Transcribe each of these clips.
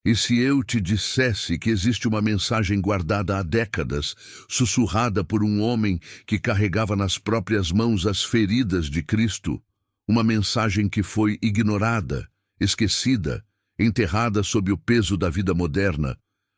E se eu te dissesse que existe uma mensagem guardada há décadas, sussurrada por um homem que carregava nas próprias mãos as feridas de Cristo, uma mensagem que foi ignorada, esquecida, enterrada sob o peso da vida moderna,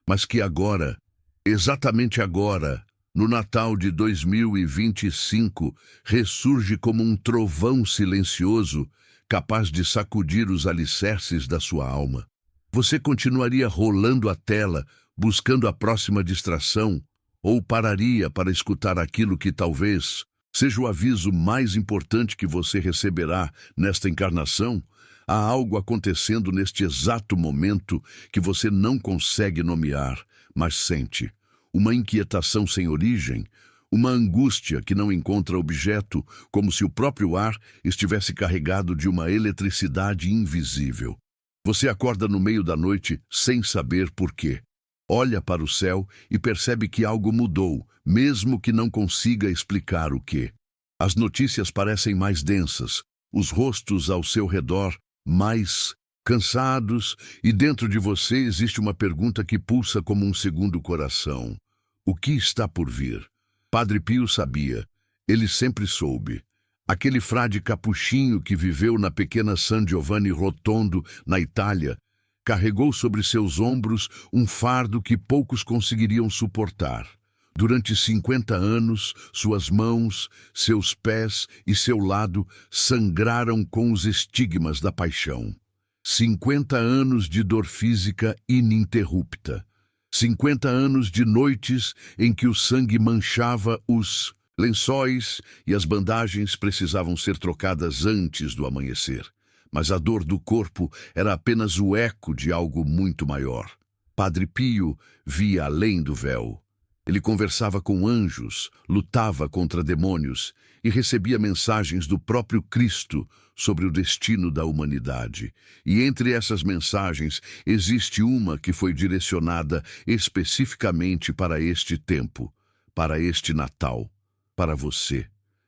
mas que agora, exatamente agora, no Natal de 2025, ressurge como um trovão silencioso, capaz de sacudir os alicerces da sua alma. Você continuaria rolando a tela, buscando a próxima distração, ou pararia para escutar aquilo que talvez seja o aviso mais importante que você receberá nesta encarnação? Há algo acontecendo neste exato momento que você não consegue nomear, mas sente. Uma inquietação sem origem, uma angústia que não encontra objeto, como se o próprio ar estivesse carregado de uma eletricidade invisível. Você acorda no meio da noite sem saber por quê. Olha para o céu e percebe que algo mudou, mesmo que não consiga explicar o quê. As notícias parecem mais densas, os rostos ao seu redor mais cansados, e dentro de você existe uma pergunta que pulsa como um segundo coração. O que está por vir? Padre Pio sabia. Ele sempre soube. Aquele frade capuchinho que viveu na pequena San Giovanni Rotondo, na Itália, carregou sobre seus ombros um fardo que poucos conseguiriam suportar. Durante 50 anos, suas mãos, seus pés e seu lado sangraram com os estigmas da paixão. 50 anos de dor física ininterrupta. 50 anos de noites em que o sangue manchava os lençóis e as bandagens precisavam ser trocadas antes do amanhecer. Mas a dor do corpo era apenas o eco de algo muito maior. Padre Pio via além do véu. Ele conversava com anjos, lutava contra demônios e recebia mensagens do próprio Cristo sobre o destino da humanidade. E entre essas mensagens existe uma que foi direcionada especificamente para este tempo, para este Natal, para você.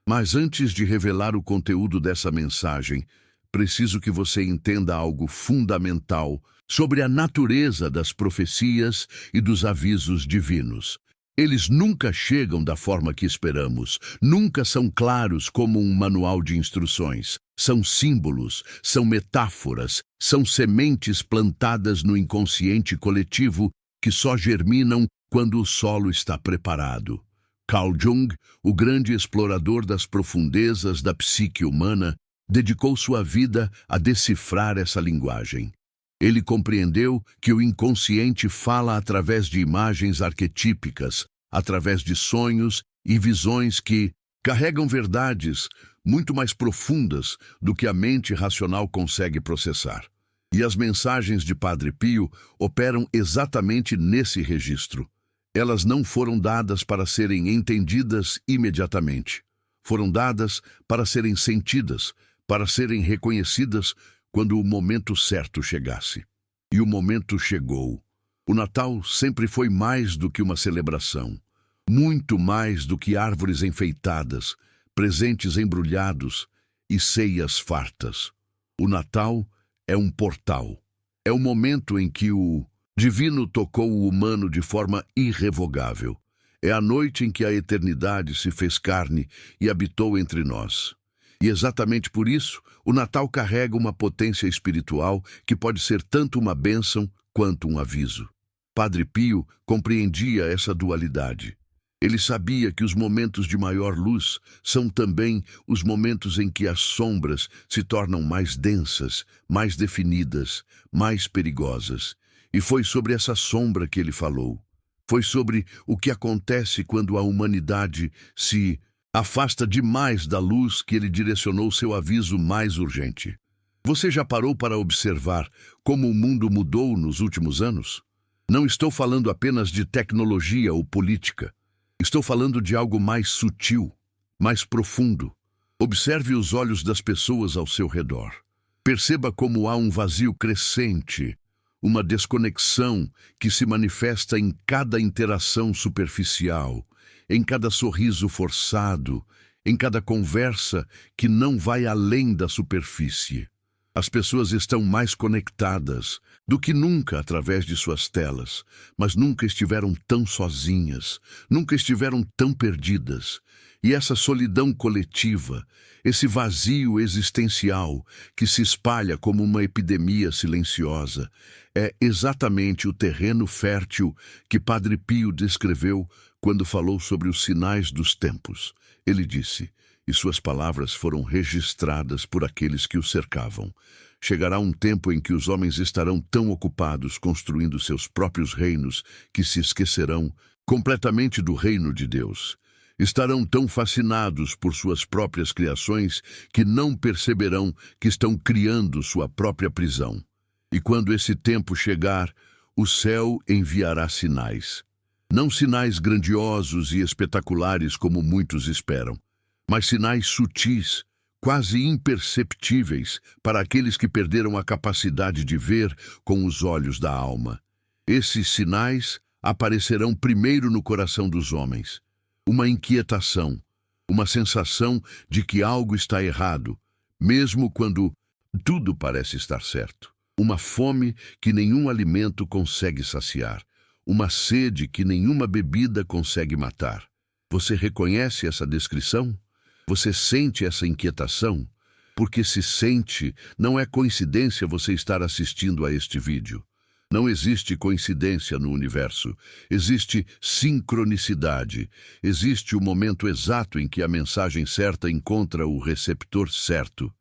Mas antes de revelar o conteúdo dessa mensagem, preciso que você entenda algo fundamental sobre a natureza das profecias e dos avisos divinos. Eles nunca chegam da forma que esperamos, nunca são claros como um manual de instruções. São símbolos, são metáforas, são sementes plantadas no inconsciente coletivo que só germinam quando o solo está preparado. Carl Jung, o grande explorador das profundezas da psique humana, dedicou sua vida a decifrar essa linguagem. Ele compreendeu que o inconsciente fala através de imagens arquetípicas, através de sonhos e visões que carregam verdades muito mais profundas do que a mente racional consegue processar. E as mensagens de Padre Pio operam exatamente nesse registro. Elas não foram dadas para serem entendidas imediatamente. Foram dadas para serem sentidas, para serem reconhecidas quando o momento certo chegasse. E o momento chegou. O Natal sempre foi mais do que uma celebração. Muito mais do que árvores enfeitadas, presentes embrulhados e ceias fartas. O Natal é um portal. É o momento em que o divino tocou o humano de forma irrevogável. É a noite em que a eternidade se fez carne e habitou entre nós. E exatamente por isso, o Natal carrega uma potência espiritual que pode ser tanto uma bênção quanto um aviso. Padre Pio compreendia essa dualidade. Ele sabia que os momentos de maior luz são também os momentos em que as sombras se tornam mais densas, mais definidas, mais perigosas. E foi sobre essa sombra que ele falou. Foi sobre o que acontece quando a humanidade se afasta demais da luz que ele direcionou seu aviso mais urgente. Você já parou para observar como o mundo mudou nos últimos anos? Não estou falando apenas de tecnologia ou política. Estou falando de algo mais sutil, mais profundo. Observe os olhos das pessoas ao seu redor. Perceba como há um vazio crescente, uma desconexão que se manifesta em cada interação superficial, em cada sorriso forçado, em cada conversa que não vai além da superfície. As pessoas estão mais conectadas do que nunca através de suas telas, mas nunca estiveram tão sozinhas, nunca estiveram tão perdidas. E essa solidão coletiva, esse vazio existencial que se espalha como uma epidemia silenciosa, é exatamente o terreno fértil que Padre Pio descreveu quando falou sobre os sinais dos tempos. Ele disse, e suas palavras foram registradas por aqueles que o cercavam: chegará um tempo em que os homens estarão tão ocupados construindo seus próprios reinos que se esquecerão completamente do reino de Deus. Estarão tão fascinados por suas próprias criações que não perceberão que estão criando sua própria prisão. E quando esse tempo chegar, o céu enviará sinais. Não sinais grandiosos e espetaculares como muitos esperam, mas sinais sutis, quase imperceptíveis para aqueles que perderam a capacidade de ver com os olhos da alma. Esses sinais aparecerão primeiro no coração dos homens. Uma inquietação, uma sensação de que algo está errado, mesmo quando tudo parece estar certo. Uma fome que nenhum alimento consegue saciar. Uma sede que nenhuma bebida consegue matar. Você reconhece essa descrição? Você sente essa inquietação? Porque se sente, não é coincidência você estar assistindo a este vídeo. Não existe coincidência no universo. Existe sincronicidade. Existe o momento exato em que a mensagem certa encontra o receptor certo.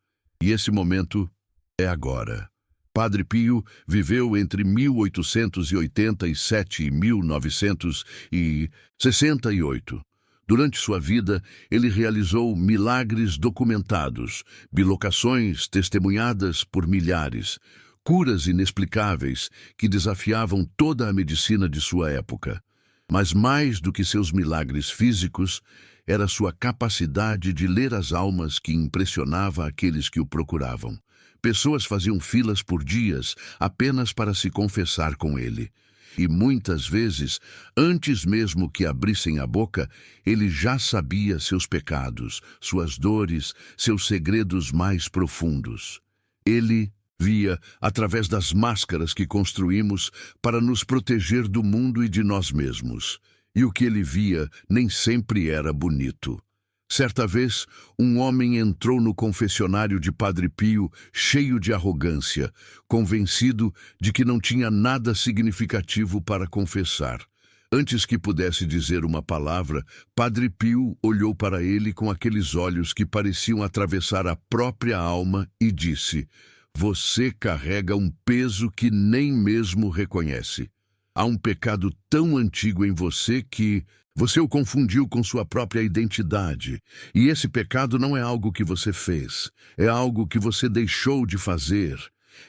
E esse momento é agora. Padre Pio viveu entre 1887 e 1968. Durante sua vida, ele realizou milagres documentados, bilocações testemunhadas por milhares, curas inexplicáveis que desafiavam toda a medicina de sua época. Mas mais do que seus milagres físicos, era sua capacidade de ler as almas que impressionava aqueles que o procuravam. Pessoas faziam filas por dias apenas para se confessar com ele. E muitas vezes, antes mesmo que abrissem a boca, ele já sabia seus pecados, suas dores, seus segredos mais profundos. Ele via através das máscaras que construímos para nos proteger do mundo e de nós mesmos. E o que ele via nem sempre era bonito. Certa vez, um homem entrou no confessionário de Padre Pio cheio de arrogância, convencido de que não tinha nada significativo para confessar. Antes que pudesse dizer uma palavra, Padre Pio olhou para ele com aqueles olhos que pareciam atravessar a própria alma e disse: "Você carrega um peso que nem mesmo reconhece. Há um pecado tão antigo em você que você o confundiu com sua própria identidade. E esse pecado não é algo que você fez, é algo que você deixou de fazer.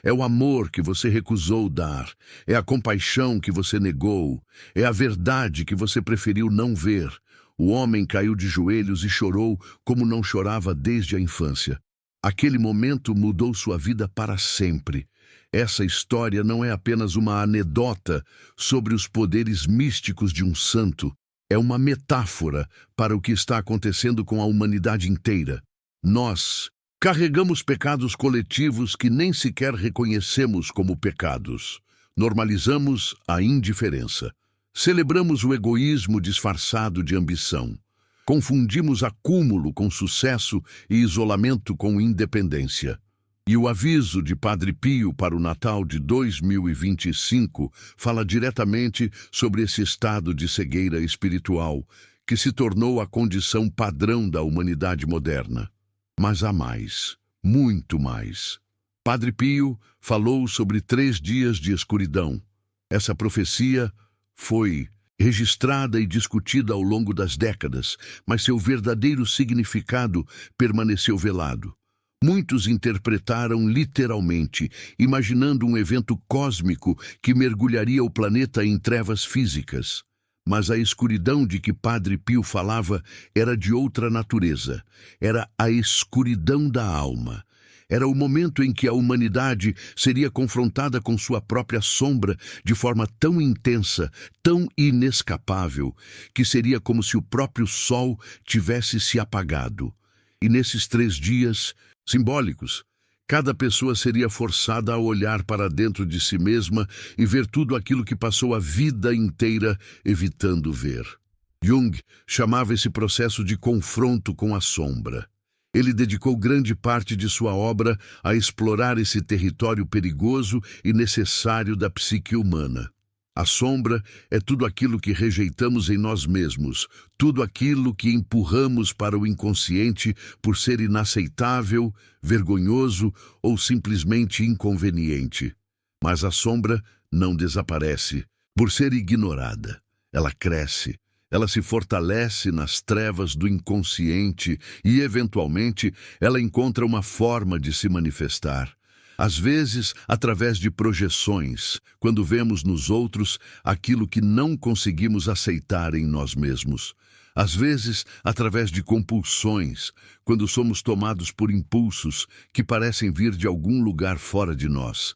É o amor que você recusou dar, é a compaixão que você negou, é a verdade que você preferiu não ver." O homem caiu de joelhos e chorou como não chorava desde a infância. Aquele momento mudou sua vida para sempre. Essa história não é apenas uma anedota sobre os poderes místicos de um santo. É uma metáfora para o que está acontecendo com a humanidade inteira. Nós carregamos pecados coletivos que nem sequer reconhecemos como pecados. Normalizamos a indiferença. Celebramos o egoísmo disfarçado de ambição. Confundimos acúmulo com sucesso e isolamento com independência. E o aviso de Padre Pio para o Natal de 2025 fala diretamente sobre esse estado de cegueira espiritual que se tornou a condição padrão da humanidade moderna. Mas há mais, muito mais. Padre Pio falou sobre 3 dias de escuridão. Essa profecia foi registrada e discutida ao longo das décadas, mas seu verdadeiro significado permaneceu velado. Muitos interpretaram literalmente, imaginando um evento cósmico que mergulharia o planeta em trevas físicas. Mas a escuridão de que Padre Pio falava era de outra natureza. Era a escuridão da alma. Era o momento em que a humanidade seria confrontada com sua própria sombra de forma tão intensa, tão inescapável, que seria como se o próprio sol tivesse se apagado. E nesses 3 dias simbólicos, Cada pessoa seria forçada a olhar para dentro de si mesma e ver tudo aquilo que passou a vida inteira evitando ver. Jung chamava esse processo de confronto com a sombra. Ele dedicou grande parte de sua obra a explorar esse território perigoso e necessário da psique humana. A sombra é tudo aquilo que rejeitamos em nós mesmos, tudo aquilo que empurramos para o inconsciente por ser inaceitável, vergonhoso ou simplesmente inconveniente. Mas a sombra não desaparece por ser ignorada. Ela cresce, ela se fortalece nas trevas do inconsciente e, eventualmente, ela encontra uma forma de se manifestar. Às vezes, através de projeções, quando vemos nos outros aquilo que não conseguimos aceitar em nós mesmos. Às vezes, através de compulsões, quando somos tomados por impulsos que parecem vir de algum lugar fora de nós.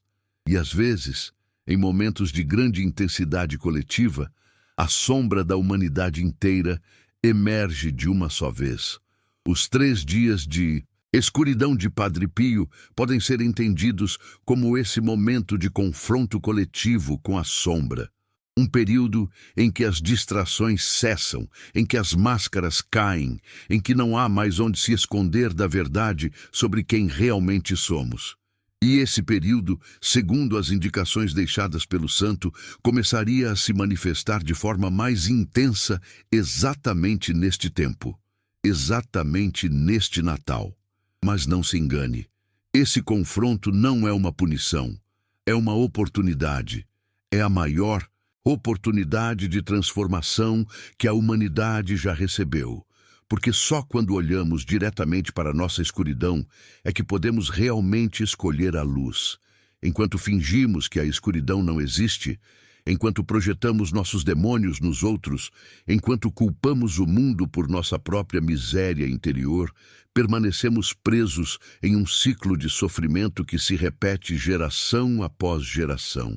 E às vezes, em momentos de grande intensidade coletiva, a sombra da humanidade inteira emerge de uma só vez. Os 3 dias de escuridão de Padre Pio podem ser entendidos como esse momento de confronto coletivo com a sombra. Um período em que as distrações cessam, em que as máscaras caem, em que não há mais onde se esconder da verdade sobre quem realmente somos. E esse período, segundo as indicações deixadas pelo santo, começaria a se manifestar de forma mais intensa exatamente neste tempo, exatamente neste Natal. Mas não se engane, esse confronto não é uma punição, é uma oportunidade. É a maior oportunidade de transformação que a humanidade já recebeu. Porque só quando olhamos diretamente para a nossa escuridão é que podemos realmente escolher a luz. Enquanto fingimos que a escuridão não existe, enquanto projetamos nossos demônios nos outros, enquanto culpamos o mundo por nossa própria miséria interior, permanecemos presos em um ciclo de sofrimento que se repete geração após geração.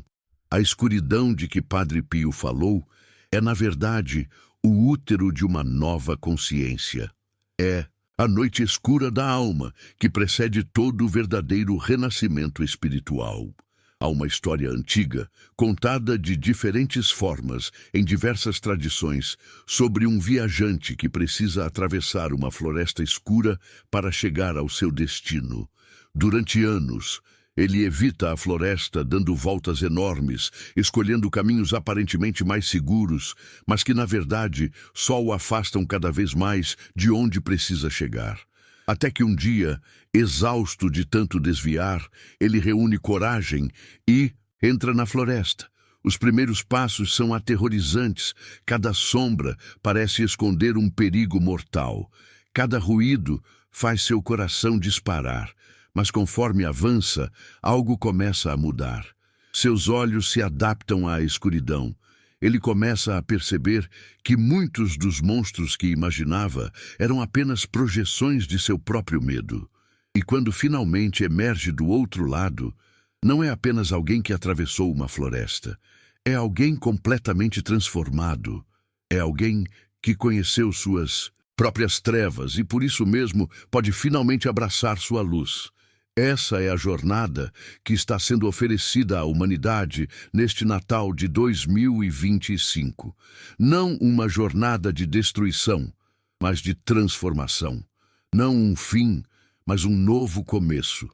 A escuridão de que Padre Pio falou é, na verdade, o útero de uma nova consciência. É a noite escura da alma que precede todo o verdadeiro renascimento espiritual. Há uma história antiga, contada de diferentes formas, em diversas tradições, sobre um viajante que precisa atravessar uma floresta escura para chegar ao seu destino. Durante anos, ele evita a floresta dando voltas enormes, escolhendo caminhos aparentemente mais seguros, mas que, na verdade, só o afastam cada vez mais de onde precisa chegar. Até que um dia, exausto de tanto desviar, ele reúne coragem e entra na floresta. Os primeiros passos são aterrorizantes. Cada sombra parece esconder um perigo mortal. Cada ruído faz seu coração disparar. Mas conforme avança, algo começa a mudar. Seus olhos se adaptam à escuridão. Ele começa a perceber que muitos dos monstros que imaginava eram apenas projeções de seu próprio medo. E quando finalmente emerge do outro lado, não é apenas alguém que atravessou uma floresta. É alguém completamente transformado. É alguém que conheceu suas próprias trevas e por isso mesmo pode finalmente abraçar sua luz. Essa é a jornada que está sendo oferecida à humanidade neste Natal de 2025. Não uma jornada de destruição, mas de transformação. Não um fim, mas um novo começo.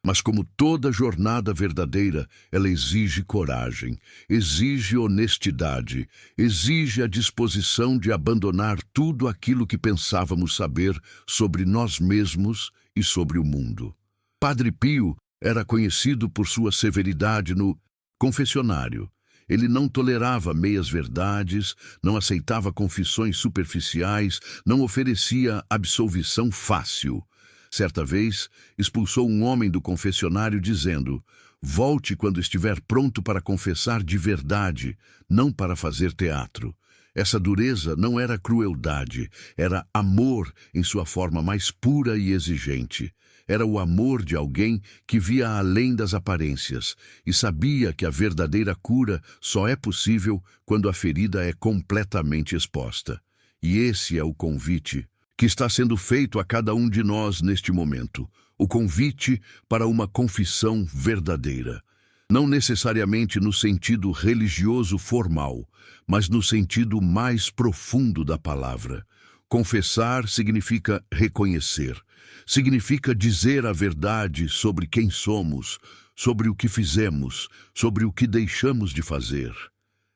Mas como toda jornada verdadeira, ela exige coragem, exige honestidade, exige a disposição de abandonar tudo aquilo que pensávamos saber sobre nós mesmos e sobre o mundo. Padre Pio era conhecido por sua severidade no confessionário. Ele não tolerava meias-verdades, não aceitava confissões superficiais, não oferecia absolvição fácil. Certa vez, expulsou um homem do confessionário dizendo: "Volte quando estiver pronto para confessar de verdade, não para fazer teatro." Essa dureza não era crueldade, era amor em sua forma mais pura e exigente. Era o amor de alguém que via além das aparências e sabia que a verdadeira cura só é possível quando a ferida é completamente exposta. E esse é o convite que está sendo feito a cada um de nós neste momento, o convite para uma confissão verdadeira. Não necessariamente no sentido religioso formal, mas no sentido mais profundo da palavra. Confessar significa reconhecer, significa dizer a verdade sobre quem somos, sobre o que fizemos, sobre o que deixamos de fazer.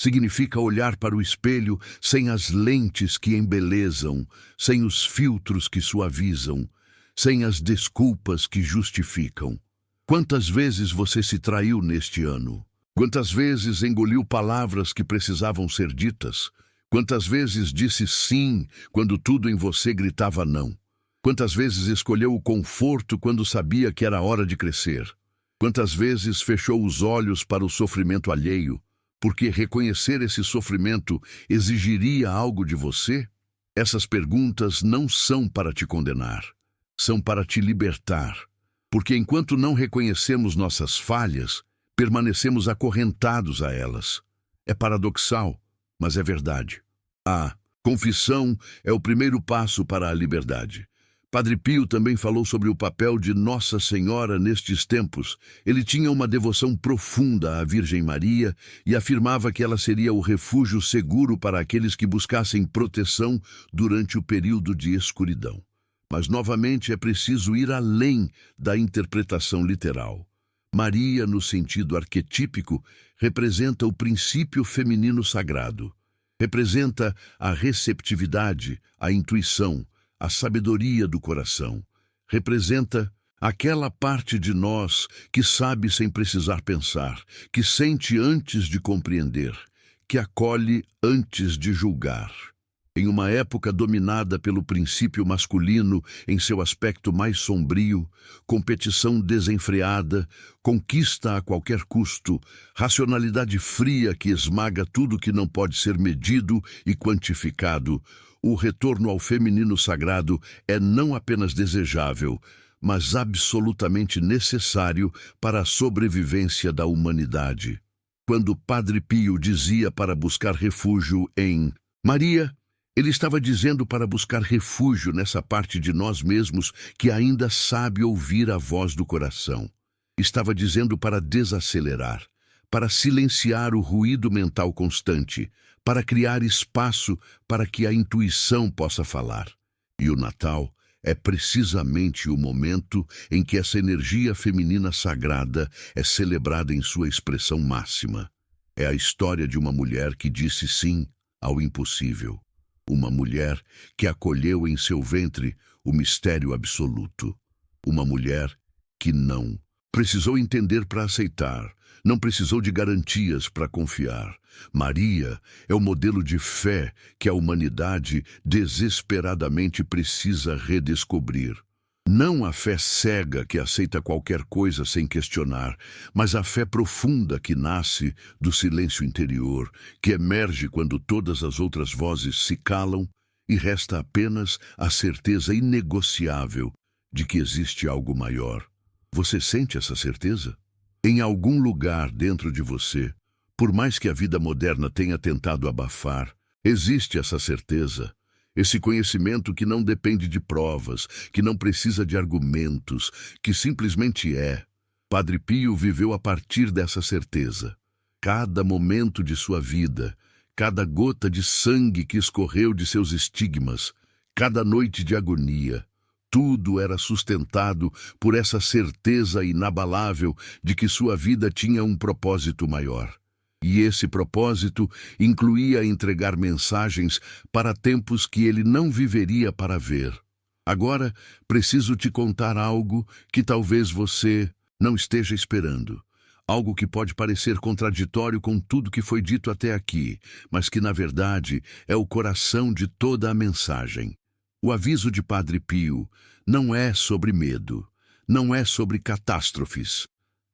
Significa olhar para o espelho sem as lentes que embelezam, sem os filtros que suavizam, sem as desculpas que justificam. Quantas vezes você se traiu neste ano? Quantas vezes engoliu palavras que precisavam ser ditas? Quantas vezes disse sim quando tudo em você gritava não? Quantas vezes escolheu o conforto quando sabia que era hora de crescer? Quantas vezes fechou os olhos para o sofrimento alheio, porque reconhecer esse sofrimento exigiria algo de você? Essas perguntas não são para te condenar, são para te libertar. Porque enquanto não reconhecemos nossas falhas, permanecemos acorrentados a elas. É paradoxal, mas é verdade. A confissão é o primeiro passo para a liberdade. Padre Pio também falou sobre o papel de Nossa Senhora nestes tempos. Ele tinha uma devoção profunda à Virgem Maria e afirmava que ela seria o refúgio seguro para aqueles que buscassem proteção durante o período de escuridão. Mas, novamente, é preciso ir além da interpretação literal. Maria, no sentido arquetípico, representa o princípio feminino sagrado. Representa a receptividade, a intuição, a sabedoria do coração. Representa aquela parte de nós que sabe sem precisar pensar, que sente antes de compreender, que acolhe antes de julgar. Em uma época dominada pelo princípio masculino em seu aspecto mais sombrio, competição desenfreada, conquista a qualquer custo, racionalidade fria que esmaga tudo que não pode ser medido e quantificado, o retorno ao feminino sagrado é não apenas desejável, mas absolutamente necessário para a sobrevivência da humanidade. Quando Padre Pio dizia para buscar refúgio em Maria, ele estava dizendo para buscar refúgio nessa parte de nós mesmos que ainda sabe ouvir a voz do coração. Estava dizendo para desacelerar, para silenciar o ruído mental constante, para criar espaço para que a intuição possa falar. E o Natal é precisamente o momento em que essa energia feminina sagrada é celebrada em sua expressão máxima. É a história de uma mulher que disse sim ao impossível. Uma mulher que acolheu em seu ventre o mistério absoluto. Uma mulher que não precisou entender para aceitar, não precisou de garantias para confiar. Maria é o modelo de fé que a humanidade desesperadamente precisa redescobrir. Não a fé cega que aceita qualquer coisa sem questionar, mas a fé profunda que nasce do silêncio interior, que emerge quando todas as outras vozes se calam e resta apenas a certeza inegociável de que existe algo maior. Você sente essa certeza? Em algum lugar dentro de você, por mais que a vida moderna tenha tentado abafar, existe essa certeza. Esse conhecimento que não depende de provas, que não precisa de argumentos, que simplesmente é. Padre Pio viveu a partir dessa certeza. Cada momento de sua vida, cada gota de sangue que escorreu de seus estigmas, cada noite de agonia, tudo era sustentado por essa certeza inabalável de que sua vida tinha um propósito maior. E esse propósito incluía entregar mensagens para tempos que ele não viveria para ver. Agora, preciso te contar algo que talvez você não esteja esperando. Algo que pode parecer contraditório com tudo que foi dito até aqui, mas que, na verdade, é o coração de toda a mensagem. O aviso de Padre Pio não é sobre medo, não é sobre catástrofes,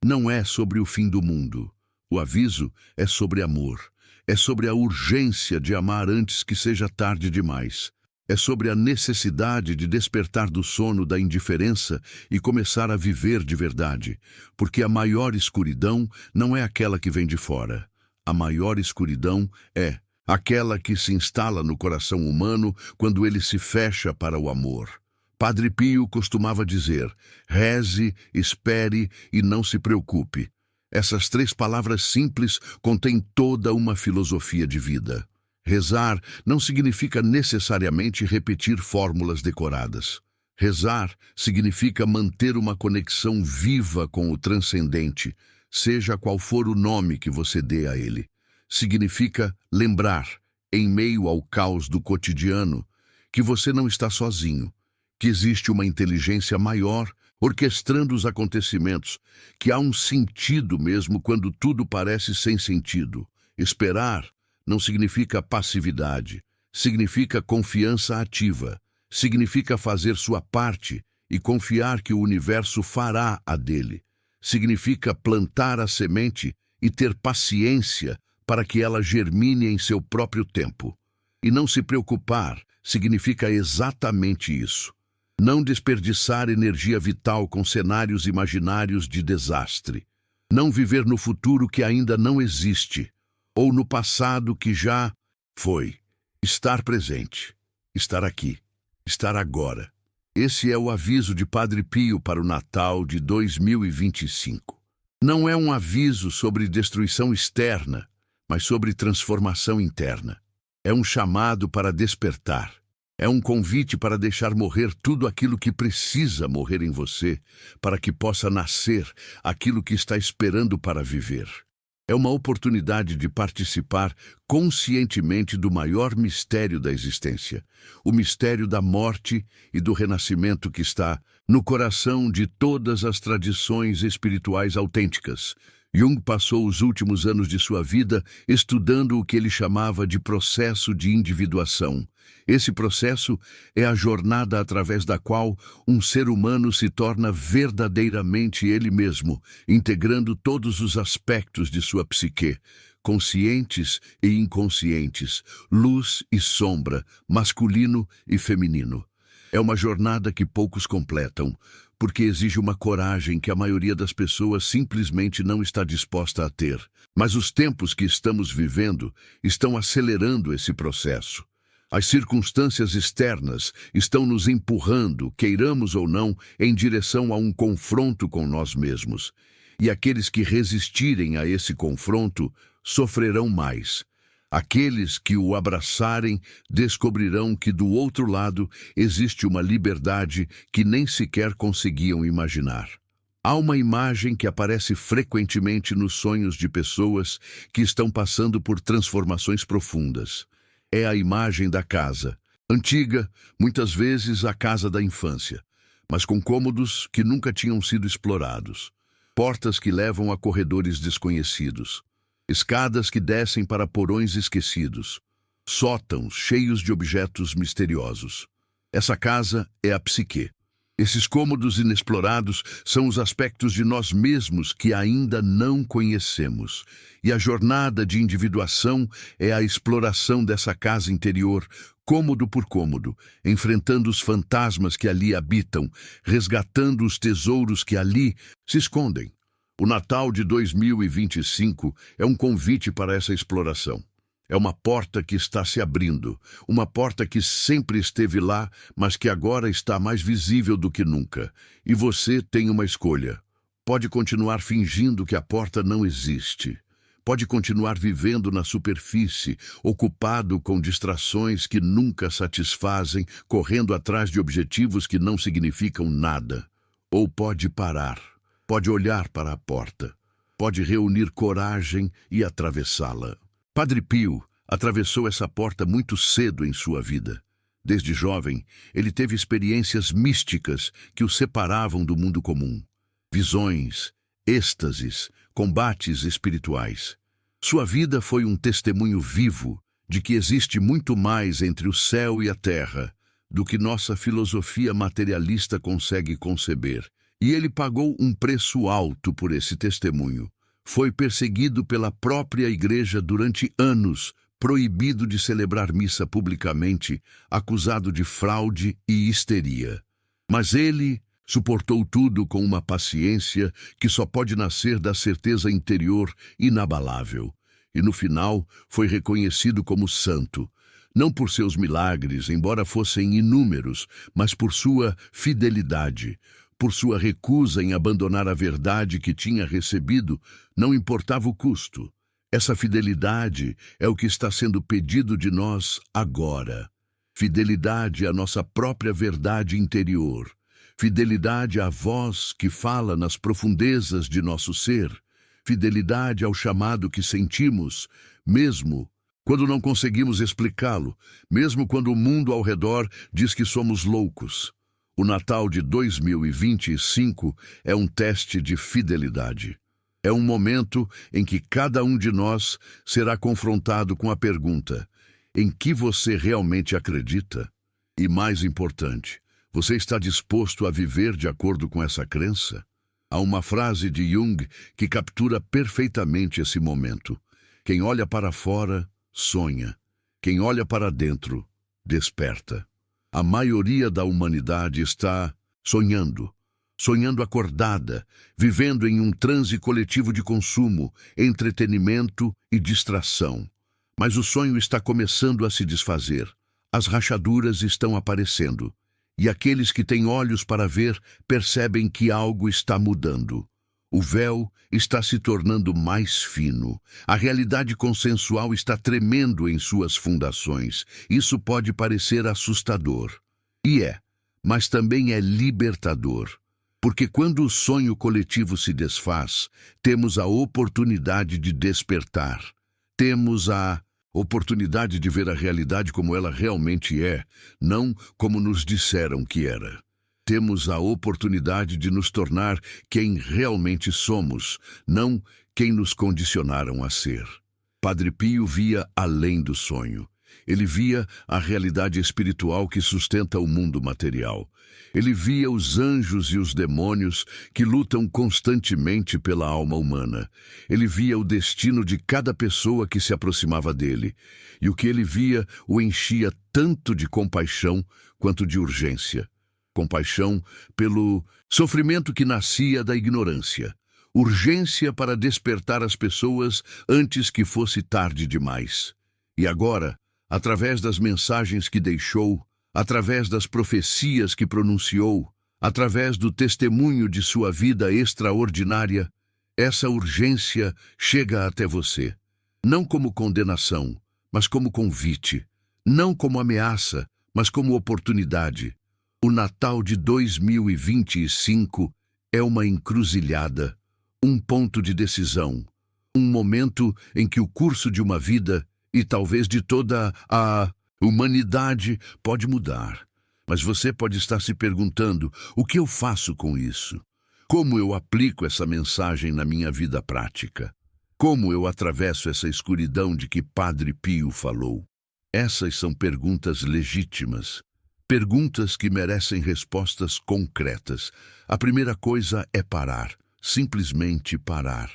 não é sobre o fim do mundo. O aviso é sobre amor, é sobre a urgência de amar antes que seja tarde demais. É sobre a necessidade de despertar do sono da indiferença e começar a viver de verdade, porque a maior escuridão não é aquela que vem de fora. A maior escuridão é aquela que se instala no coração humano quando ele se fecha para o amor. Padre Pio costumava dizer: reze, espere e não se preocupe. Essas 3 palavras simples contêm toda uma filosofia de vida. Rezar não significa necessariamente repetir fórmulas decoradas. Rezar significa manter uma conexão viva com o transcendente, seja qual for o nome que você dê a ele. Significa lembrar, em meio ao caos do cotidiano, que você não está sozinho, que existe uma inteligência maior orquestrando os acontecimentos, que há um sentido mesmo quando tudo parece sem sentido. Esperar não significa passividade, significa confiança ativa, significa fazer sua parte e confiar que o universo fará a dele. Significa plantar a semente e ter paciência para que ela germine em seu próprio tempo. E não se preocupar significa exatamente isso. Não desperdiçar energia vital com cenários imaginários de desastre. Não viver no futuro que ainda não existe, ou no passado que já foi. Estar presente, estar aqui, estar agora. Esse é o aviso de Padre Pio para o Natal de 2025. Não é um aviso sobre destruição externa, mas sobre transformação interna. É um chamado para despertar. É um convite para deixar morrer tudo aquilo que precisa morrer em você, para que possa nascer aquilo que está esperando para viver. É uma oportunidade de participar conscientemente do maior mistério da existência, o mistério da morte e do renascimento que está no coração de todas as tradições espirituais autênticas. Jung passou os últimos anos de sua vida estudando o que ele chamava de processo de individuação. Esse processo é a jornada através da qual um ser humano se torna verdadeiramente ele mesmo, integrando todos os aspectos de sua psique, conscientes e inconscientes, luz e sombra, masculino e feminino. É uma jornada que poucos completam, porque exige uma coragem que a maioria das pessoas simplesmente não está disposta a ter. Mas os tempos que estamos vivendo estão acelerando esse processo. As circunstâncias externas estão nos empurrando, queiramos ou não, em direção a um confronto com nós mesmos. E aqueles que resistirem a esse confronto sofrerão mais. Aqueles que o abraçarem descobrirão que do outro lado existe uma liberdade que nem sequer conseguiam imaginar. Há uma imagem que aparece frequentemente nos sonhos de pessoas que estão passando por transformações profundas. É a imagem da casa, antiga, muitas vezes a casa da infância, mas com cômodos que nunca tinham sido explorados, portas que levam a corredores desconhecidos, escadas que descem para porões esquecidos, sótãos cheios de objetos misteriosos. Essa casa é a psique. Esses cômodos inexplorados são os aspectos de nós mesmos que ainda não conhecemos. E a jornada de individuação é a exploração dessa casa interior, cômodo por cômodo, enfrentando os fantasmas que ali habitam, resgatando os tesouros que ali se escondem. O Natal de 2025 é um convite para essa exploração. É uma porta que está se abrindo, uma porta que sempre esteve lá, mas que agora está mais visível do que nunca. E você tem uma escolha. Pode continuar fingindo que a porta não existe. Pode continuar vivendo na superfície, ocupado com distrações que nunca satisfazem, correndo atrás de objetivos que não significam nada. Ou pode parar, pode olhar para a porta, pode reunir coragem e atravessá-la. Padre Pio atravessou essa porta muito cedo em sua vida. Desde jovem, ele teve experiências místicas que o separavam do mundo comum. Visões, êxtases, combates espirituais. Sua vida foi um testemunho vivo de que existe muito mais entre o céu e a terra do que nossa filosofia materialista consegue conceber. E ele pagou um preço alto por esse testemunho. Foi perseguido pela própria igreja durante anos, proibido de celebrar missa publicamente, acusado de fraude e histeria. Mas ele suportou tudo com uma paciência que só pode nascer da certeza interior inabalável. e no final foi reconhecido como santo, não por seus milagres, embora fossem inúmeros, mas por sua fidelidade, por sua recusa em abandonar a verdade que tinha recebido, não importava o custo. Essa fidelidade é o que está sendo pedido de nós agora. Fidelidade à nossa própria verdade interior. Fidelidade à voz que fala nas profundezas de nosso ser. Fidelidade ao chamado que sentimos, mesmo quando não conseguimos explicá-lo, mesmo quando o mundo ao redor diz que somos loucos. O Natal de 2025 é um teste de fidelidade. É um momento em que cada um de nós será confrontado com a pergunta: em que você realmente acredita? E mais importante, você está disposto a viver de acordo com essa crença? Há uma frase de Jung que captura perfeitamente esse momento. Quem olha para fora, sonha. Quem olha para dentro, desperta. A maioria da humanidade está sonhando. Sonhando acordada, vivendo em um transe coletivo de consumo, entretenimento e distração. Mas o sonho está começando a se desfazer. As rachaduras estão aparecendo. E aqueles que têm olhos para ver percebem que algo está mudando. O véu está se tornando mais fino. A realidade consensual está tremendo em suas fundações. Isso pode parecer assustador. E é, mas também é libertador. Porque quando o sonho coletivo se desfaz, temos a oportunidade de despertar. Temos a oportunidade de ver a realidade como ela realmente é, não como nos disseram que era. Temos a oportunidade de nos tornar quem realmente somos, não quem nos condicionaram a ser. Padre Pio via além do sonho. Ele via a realidade espiritual que sustenta o mundo material. Ele via os anjos e os demônios que lutam constantemente pela alma humana. Ele via o destino de cada pessoa que se aproximava dele. E o que ele via o enchia tanto de compaixão quanto de urgência. Compaixão pelo sofrimento que nascia da ignorância. Urgência para despertar as pessoas antes que fosse tarde demais. E agora, através das mensagens que deixou, através das profecias que pronunciou, através do testemunho de sua vida extraordinária, essa urgência chega até você. Não como condenação, mas como convite. Não como ameaça, mas como oportunidade. O Natal de 2025 é uma encruzilhada, um ponto de decisão, um momento em que o curso de uma vida e talvez de toda a humanidade pode mudar. Mas você pode estar se perguntando: o que eu faço com isso? Como eu aplico essa mensagem na minha vida prática? Como eu atravesso essa escuridão de que Padre Pio falou? Essas são perguntas legítimas. Perguntas que merecem respostas concretas. A primeira coisa é parar. Simplesmente parar.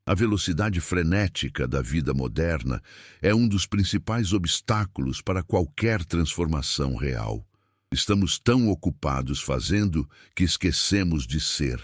A velocidade frenética da vida moderna é um dos principais obstáculos para qualquer transformação real. Estamos tão ocupados fazendo que esquecemos de ser.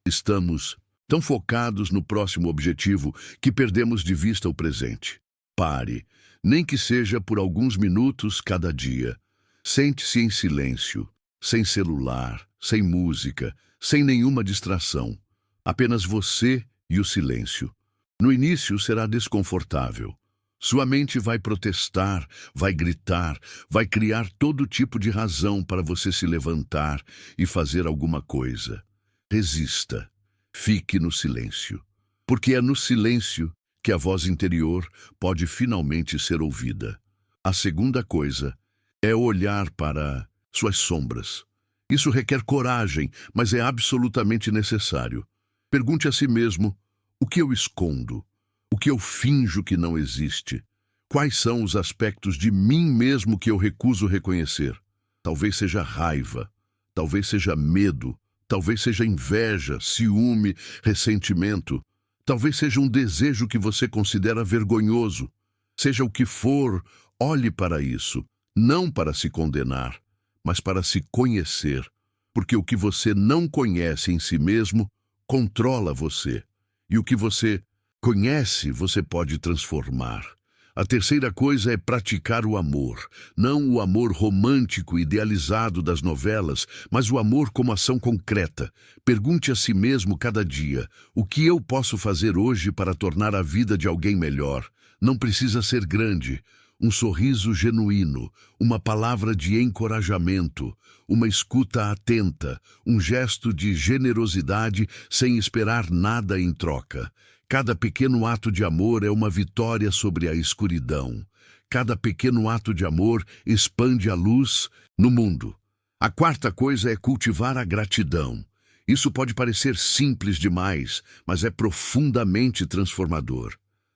Estamos tão focados no próximo objetivo que perdemos de vista o presente. Pare, nem que seja por alguns minutos cada dia. Sente-se em silêncio, sem celular, sem música, sem nenhuma distração. Apenas você e o silêncio. No início será desconfortável. Sua mente vai protestar, vai gritar, vai criar todo tipo de razão para você se levantar e fazer alguma coisa. Resista. Fique no silêncio. Porque é no silêncio que a voz interior pode finalmente ser ouvida. A segunda coisa é olhar para suas sombras. Isso requer coragem, mas é absolutamente necessário. Pergunte a si mesmo: o que eu escondo? O que eu finjo que não existe? Quais são os aspectos de mim mesmo que eu recuso reconhecer? Talvez seja raiva, talvez seja medo, talvez seja inveja, ciúme, ressentimento. Talvez seja um desejo que você considera vergonhoso. Seja o que for, olhe para isso, não para se condenar, mas para se conhecer, porque o que você não conhece em si mesmo controla você. E o que você Conhece, você pode transformar. A terceira coisa é praticar o amor. Não o amor romântico idealizado das novelas, mas o amor como ação concreta. Pergunte a si mesmo cada dia: o que eu posso fazer hoje para tornar a vida de alguém melhor? Não precisa ser grande. Um sorriso genuíno, uma palavra de encorajamento, uma escuta atenta, um gesto de generosidade sem esperar nada em troca. Cada pequeno ato de amor é uma vitória sobre a escuridão. Cada pequeno ato de amor expande a luz no mundo. A quarta coisa é cultivar a gratidão. Isso pode parecer simples demais, mas é profundamente transformador.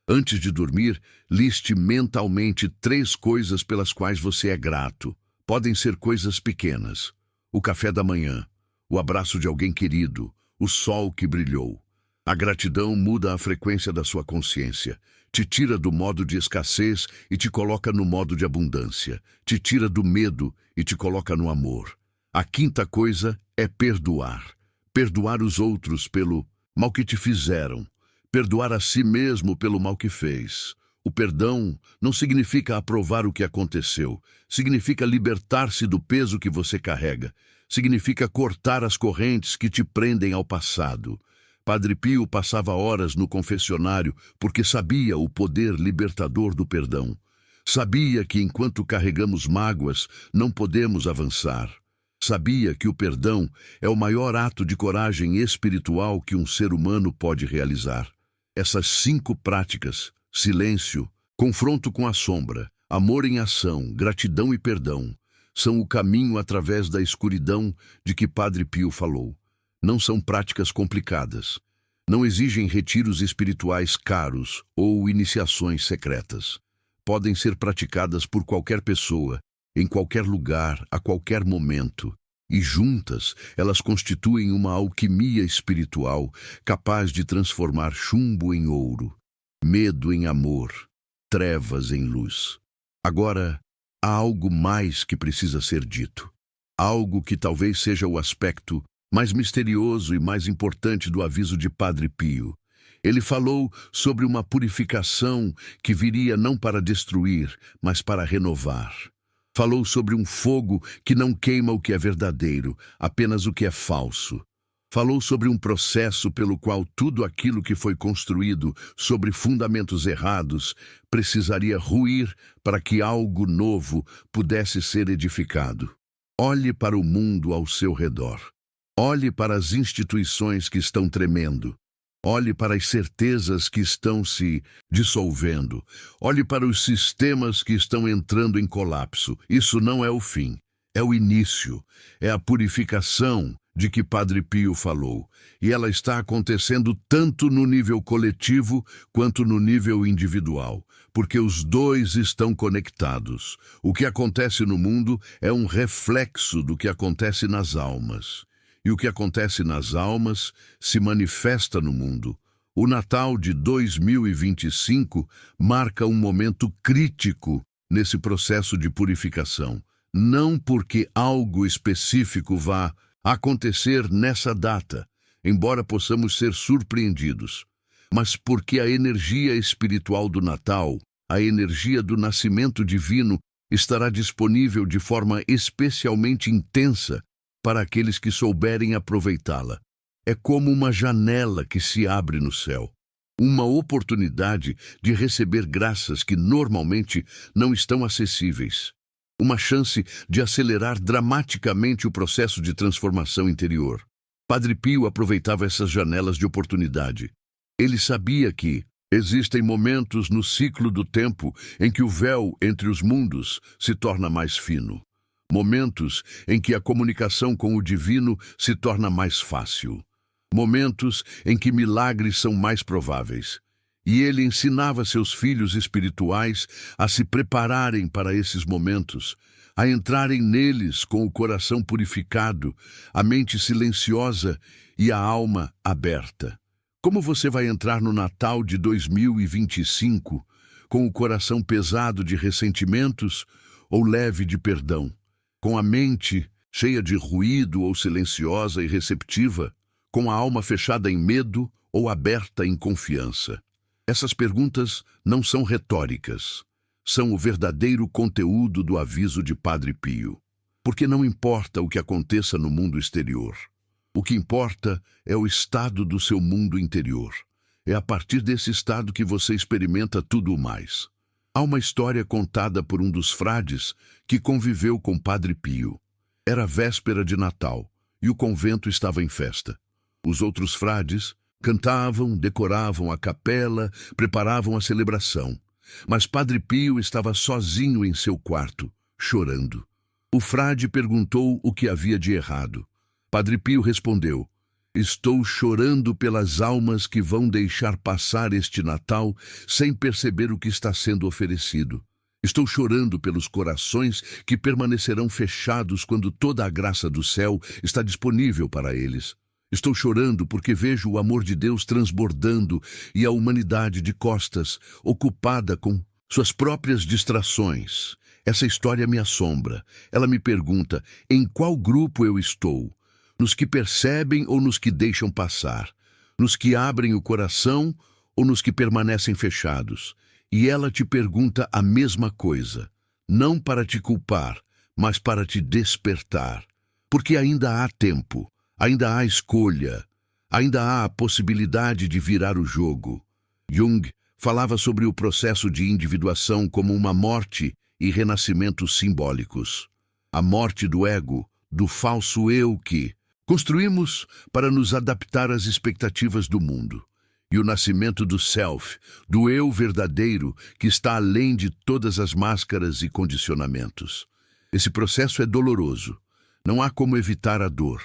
Antes de dormir, liste mentalmente 3 coisas pelas quais você é grato. Podem ser coisas pequenas: o café da manhã, o abraço de alguém querido, o sol que brilhou. A gratidão muda a frequência da sua consciência. Te tira do modo de escassez e te coloca no modo de abundância. Te tira do medo e te coloca no amor. A quinta coisa é perdoar. Perdoar os outros pelo mal que te fizeram. Perdoar a si mesmo pelo mal que fez. O perdão não significa aprovar o que aconteceu. Significa libertar-se do peso que você carrega. Significa cortar as correntes que te prendem ao passado. Padre Pio passava horas no confessionário porque sabia o poder libertador do perdão. Sabia que enquanto carregamos mágoas, não podemos avançar. Sabia que o perdão é o maior ato de coragem espiritual que um ser humano pode realizar. Essas 5 práticas: silêncio, confronto com a sombra, amor em ação, gratidão e perdão, são o caminho através da escuridão de que Padre Pio falou. Não são práticas complicadas. Não exigem retiros espirituais caros ou iniciações secretas. Podem ser praticadas por qualquer pessoa, em qualquer lugar, a qualquer momento. E juntas, elas constituem uma alquimia espiritual capaz de transformar chumbo em ouro, medo em amor, trevas em luz. Agora, há algo mais que precisa ser dito. Algo que talvez seja o aspecto mais misterioso e mais importante do aviso de Padre Pio. Ele falou sobre uma purificação que viria não para destruir, mas para renovar. Falou sobre um fogo que não queima o que é verdadeiro, apenas o que é falso. Falou sobre um processo pelo qual tudo aquilo que foi construído sobre fundamentos errados precisaria ruir para que algo novo pudesse ser edificado. Olhe para o mundo ao seu redor. Olhe para as instituições que estão tremendo. Olhe para as certezas que estão se dissolvendo. Olhe para os sistemas que estão entrando em colapso. Isso não é o fim, é o início. É a purificação de que Padre Pio falou. E ela está acontecendo tanto no nível coletivo quanto no nível individual, porque os dois estão conectados. O que acontece no mundo é um reflexo do que acontece nas almas. E o que acontece nas almas se manifesta no mundo. O Natal de 2025 marca um momento crítico nesse processo de purificação. Não porque algo específico vá acontecer nessa data, embora possamos ser surpreendidos, mas porque a energia espiritual do Natal, a energia do nascimento divino, estará disponível de forma especialmente intensa para aqueles que souberem aproveitá-la. É como uma janela que se abre no céu. Uma oportunidade de receber graças que normalmente não estão acessíveis. Uma chance de acelerar dramaticamente o processo de transformação interior. Padre Pio aproveitava essas janelas de oportunidade. Ele sabia que existem momentos no ciclo do tempo em que o véu entre os mundos se torna mais fino. Momentos em que a comunicação com o divino se torna mais fácil. Momentos em que milagres são mais prováveis. E ele ensinava seus filhos espirituais a se prepararem para esses momentos, a entrarem neles com o coração purificado, a mente silenciosa e a alma aberta. Como você vai entrar no Natal de 2025 com o coração pesado de ressentimentos ou leve de perdão? Com a mente cheia de ruído ou silenciosa e receptiva? Com a alma fechada em medo ou aberta em confiança? Essas perguntas não são retóricas. São o verdadeiro conteúdo do aviso de Padre Pio. Porque não importa o que aconteça no mundo exterior. O que importa é o estado do seu mundo interior. É a partir desse estado que você experimenta tudo o mais. Há uma história contada por um dos frades que conviveu com Padre Pio. Era véspera de Natal e o convento estava em festa. Os outros frades cantavam, decoravam a capela, preparavam a celebração. Mas Padre Pio estava sozinho em seu quarto, chorando. O frade perguntou o que havia de errado. Padre Pio respondeu: "Estou chorando pelas almas que vão deixar passar este Natal sem perceber o que está sendo oferecido. Estou chorando pelos corações que permanecerão fechados quando toda a graça do céu está disponível para eles. Estou chorando porque vejo o amor de Deus transbordando e a humanidade de costas, ocupada com suas próprias distrações. Essa história me assombra. Ela me pergunta: em qual grupo eu estou? Nos que percebem ou nos que deixam passar? Nos que abrem o coração ou nos que permanecem fechados? E ela te pergunta a mesma coisa, não para te culpar, mas para te despertar. Porque ainda há tempo, ainda há escolha, ainda há a possibilidade de virar o jogo. Jung falava sobre o processo de individuação como uma morte e renascimento simbólicos. A morte do ego, do falso eu que construímos para nos adaptar às expectativas do mundo. E o nascimento do self, do eu verdadeiro, que está além de todas as máscaras e condicionamentos. Esse processo é doloroso. Não há como evitar a dor.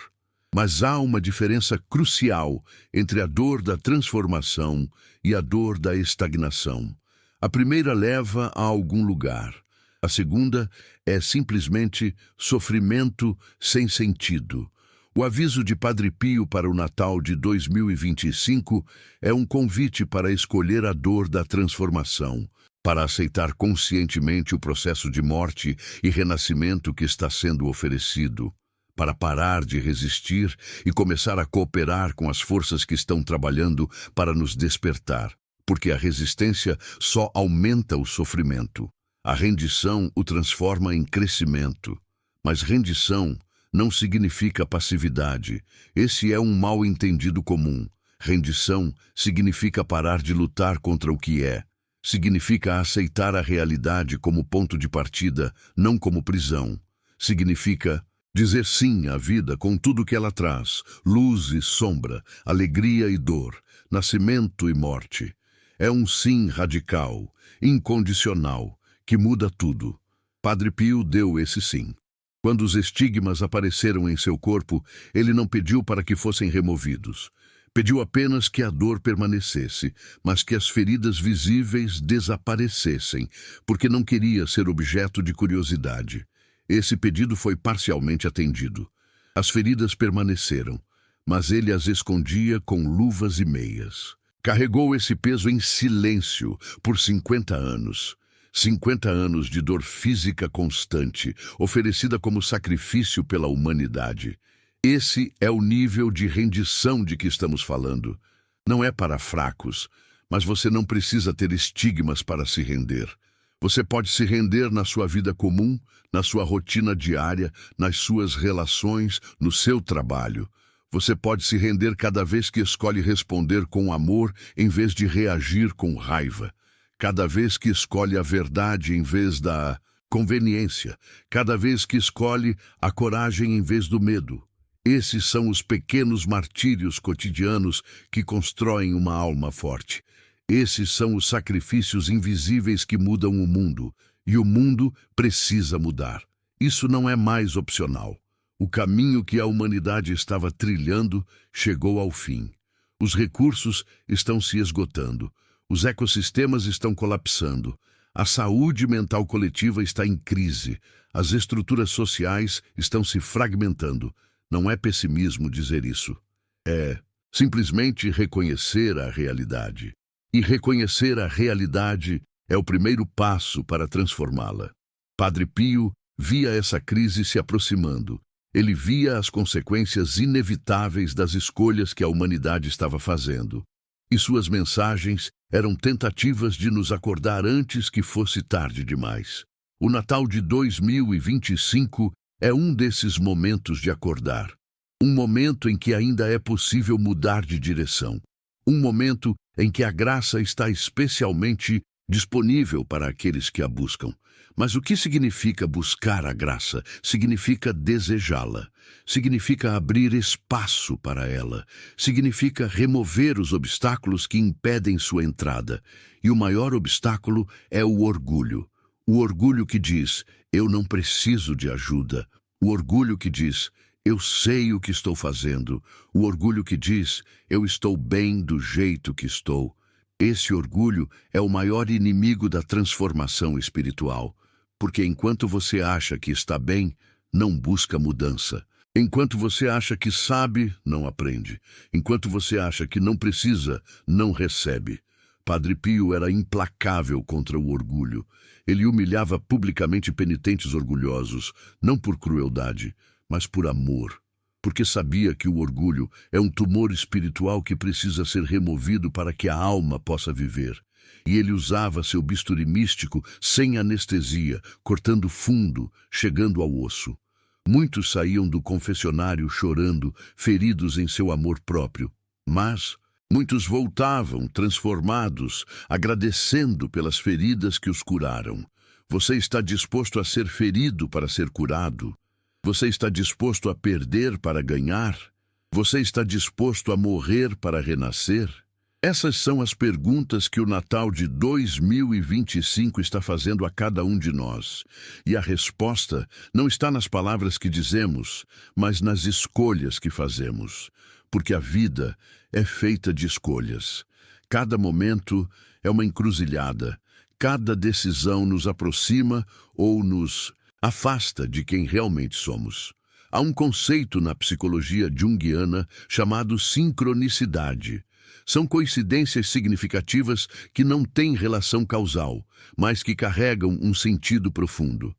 Mas há uma diferença crucial entre a dor da transformação e a dor da estagnação. A primeira leva a algum lugar. A segunda é simplesmente sofrimento sem sentido. O aviso de Padre Pio para o Natal de 2025 é um convite para escolher a dor da transformação, para aceitar conscientemente o processo de morte e renascimento que está sendo oferecido, para parar de resistir e começar a cooperar com as forças que estão trabalhando para nos despertar, porque a resistência só aumenta o sofrimento. A rendição o transforma em crescimento, mas rendição não significa passividade. Esse é um mal-entendido comum. Rendição significa parar de lutar contra o que é. Significa aceitar a realidade como ponto de partida, não como prisão. Significa dizer sim à vida com tudo que ela traz, luz e sombra, alegria e dor, nascimento e morte. É um sim radical, incondicional, que muda tudo. Padre Pio deu esse sim. Quando os estigmas apareceram em seu corpo, ele não pediu para que fossem removidos. Pediu apenas que a dor permanecesse, mas que as feridas visíveis desaparecessem, porque não queria ser objeto de curiosidade. Esse pedido foi parcialmente atendido. As feridas permaneceram, mas ele as escondia com luvas e meias. Carregou esse peso em silêncio por 50 anos. 50 anos de dor física constante, oferecida como sacrifício pela humanidade. Esse é o nível de rendição de que estamos falando. Não é para fracos, mas você não precisa ter estigmas para se render. Você pode se render na sua vida comum, na sua rotina diária, nas suas relações, no seu trabalho. Você pode se render cada vez que escolhe responder com amor em vez de reagir com raiva. Cada vez que escolhe a verdade em vez da conveniência. Cada vez que escolhe a coragem em vez do medo. Esses são os pequenos martírios cotidianos que constroem uma alma forte. Esses são os sacrifícios invisíveis que mudam o mundo. E o mundo precisa mudar. Isso não é mais opcional. O caminho que a humanidade estava trilhando chegou ao fim. Os recursos estão se esgotando. Os ecossistemas estão colapsando. A saúde mental coletiva está em crise. As estruturas sociais estão se fragmentando. Não é pessimismo dizer isso. É simplesmente reconhecer a realidade. E reconhecer a realidade é o primeiro passo para transformá-la. Padre Pio via essa crise se aproximando. Ele via as consequências inevitáveis das escolhas que a humanidade estava fazendo. e suas mensagens eram tentativas de nos acordar antes que fosse tarde demais. O Natal de 2025 é um desses momentos de acordar. Um momento em que ainda é possível mudar de direção. Um momento em que a graça está especialmente disponível para aqueles que a buscam. Mas o que significa buscar a graça? Significa desejá-la. Significa abrir espaço para ela. Significa remover os obstáculos que impedem sua entrada. E o maior obstáculo é o orgulho. O orgulho que diz, eu não preciso de ajuda. O orgulho que diz, eu sei o que estou fazendo. O orgulho que diz, eu estou bem do jeito que estou. Esse orgulho é o maior inimigo da transformação espiritual, porque enquanto você acha que está bem, não busca mudança. Enquanto você acha que sabe, não aprende. Enquanto você acha que não precisa, não recebe. Padre Pio era implacável contra o orgulho. Ele humilhava publicamente penitentes orgulhosos, não por crueldade, mas por amor. Porque sabia que o orgulho é um tumor espiritual que precisa ser removido para que a alma possa viver. E ele usava seu bisturi místico sem anestesia, cortando fundo, chegando ao osso. Muitos saíam do confessionário chorando, feridos em seu amor próprio. Mas muitos voltavam, transformados, agradecendo pelas feridas que os curaram. Você está disposto a ser ferido para ser curado? Você está disposto a perder para ganhar? Você está disposto a morrer para renascer? Essas são as perguntas que o Natal de 2025 está fazendo a cada um de nós. E a resposta não está nas palavras que dizemos, mas nas escolhas que fazemos. Porque a vida é feita de escolhas. Cada momento é uma encruzilhada. Cada decisão nos aproxima ou nos afasta de quem realmente somos. Há um conceito na psicologia junguiana chamado sincronicidade. São coincidências significativas que não têm relação causal, mas que carregam um sentido profundo.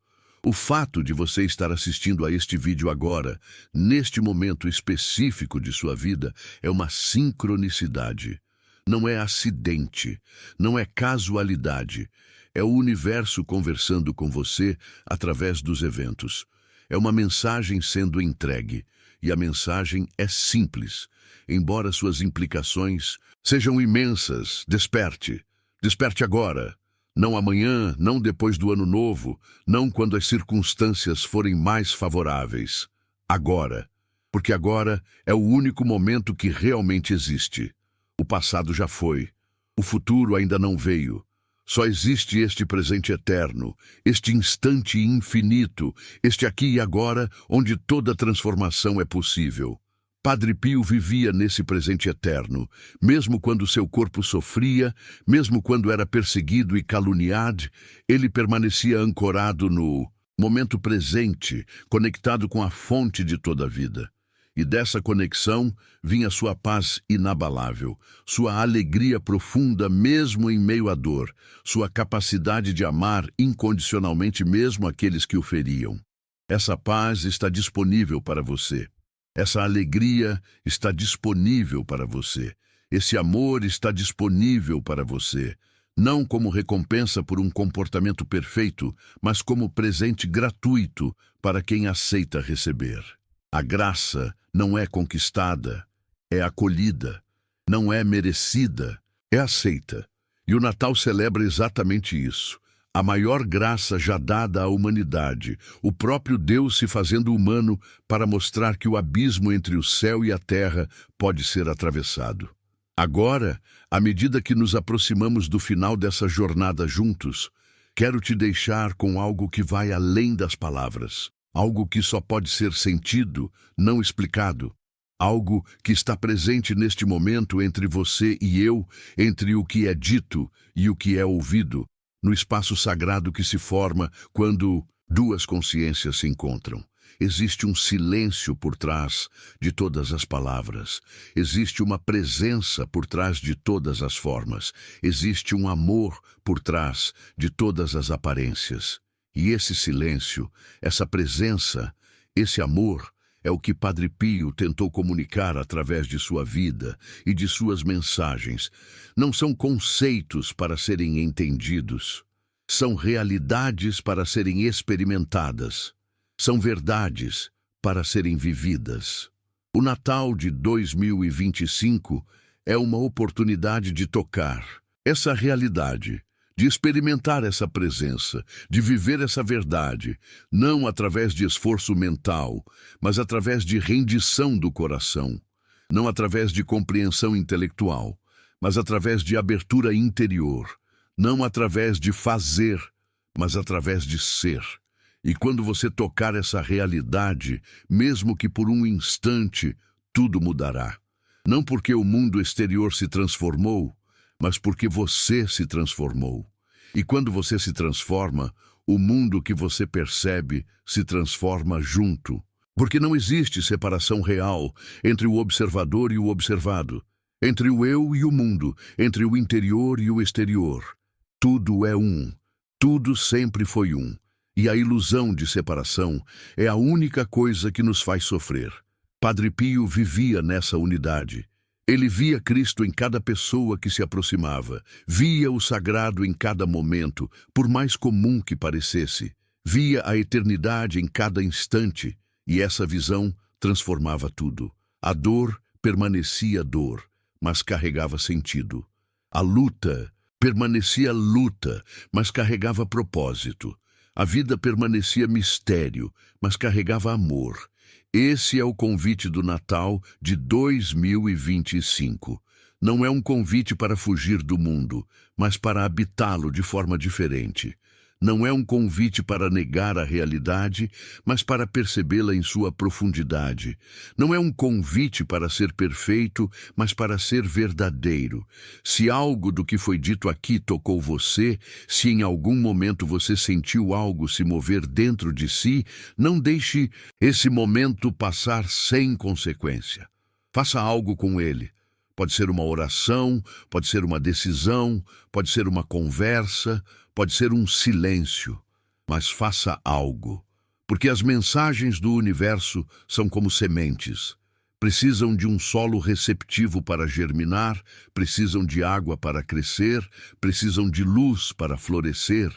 O fato de você estar assistindo a este vídeo agora, neste momento específico de sua vida, é uma sincronicidade. Não é acidente, não é casualidade. É o universo conversando com você através dos eventos. É uma mensagem sendo entregue, e a mensagem é simples. Embora suas implicações sejam imensas, desperte. Desperte agora. Não amanhã, não depois do ano novo, não quando as circunstâncias forem mais favoráveis. Agora. Porque agora é o único momento que realmente existe. O passado já foi. O futuro ainda não veio. Só existe este presente eterno, este instante infinito, este aqui e agora, onde toda transformação é possível. Padre Pio vivia nesse presente eterno, mesmo quando seu corpo sofria, mesmo quando era perseguido e caluniado, ele permanecia ancorado no momento presente, conectado com a fonte de toda a vida. E dessa conexão vinha sua paz inabalável, sua alegria profunda mesmo em meio à dor, sua capacidade de amar incondicionalmente mesmo aqueles que o feriam. Essa paz está disponível para você. Essa alegria está disponível para você. Esse amor está disponível para você. Não como recompensa por um comportamento perfeito, mas como presente gratuito para quem aceita receber. A graça não é conquistada, é acolhida. Não é merecida, é aceita. E o Natal celebra exatamente isso. A maior graça já dada à humanidade, o próprio Deus se fazendo humano para mostrar que o abismo entre o céu e a terra pode ser atravessado. Agora, à medida que nos aproximamos do final dessa jornada juntos, quero te deixar com algo que vai além das palavras. Algo que só pode ser sentido, não explicado. Algo que está presente neste momento entre você e eu, entre o que é dito e o que é ouvido, no espaço sagrado que se forma quando duas consciências se encontram. Existe um silêncio por trás de todas as palavras. Existe uma presença por trás de todas as formas. Existe um amor por trás de todas as aparências. E esse silêncio, essa presença, esse amor, É o que Padre Pio tentou comunicar através de sua vida e de suas mensagens. Não são conceitos para serem entendidos. São realidades para serem experimentadas. São verdades para serem vividas. O Natal de 2025 é uma oportunidade de tocar essa realidade, de experimentar essa presença, de viver essa verdade, não através de esforço mental, mas através de rendição do coração, não através de compreensão intelectual, mas através de abertura interior, não através de fazer, mas através de ser. E quando você tocar essa realidade, mesmo que por um instante, tudo mudará. Não porque o mundo exterior se transformou, mas porque você se transformou. E quando você se transforma, o mundo que você percebe se transforma junto. Porque não existe separação real entre o observador e o observado, entre o eu e o mundo, entre o interior e o exterior. Tudo é um. Tudo sempre foi um. E a ilusão de separação é a única coisa que nos faz sofrer. Padre Pio vivia nessa unidade. Ele via Cristo em cada pessoa que se aproximava, via o sagrado em cada momento, por mais comum que parecesse, via a eternidade em cada instante, e essa visão transformava tudo. A dor permanecia dor, mas carregava sentido. A luta permanecia luta, mas carregava propósito. A vida permanecia mistério, mas carregava amor. Esse é o convite do Natal de 2025. Não é um convite para fugir do mundo, mas para habitá-lo de forma diferente. Não é um convite para negar a realidade, mas para percebê-la em sua profundidade. Não é um convite para ser perfeito, mas para ser verdadeiro. Se algo do que foi dito aqui tocou você, se em algum momento você sentiu algo se mover dentro de si, não deixe esse momento passar sem consequência. Faça algo com ele. Pode ser uma oração, pode ser uma decisão, pode ser uma conversa, pode ser um silêncio, mas faça algo, porque as mensagens do universo são como sementes. Precisam de um solo receptivo para germinar, precisam de água para crescer, precisam de luz para florescer.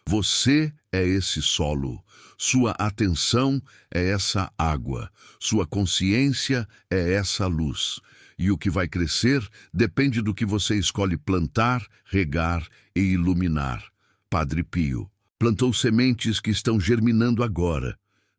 Você é esse solo, sua atenção é essa água, sua consciência é essa luz. E o que vai crescer depende do que você escolhe plantar, regar e iluminar. Padre Pio plantou sementes que estão germinando agora,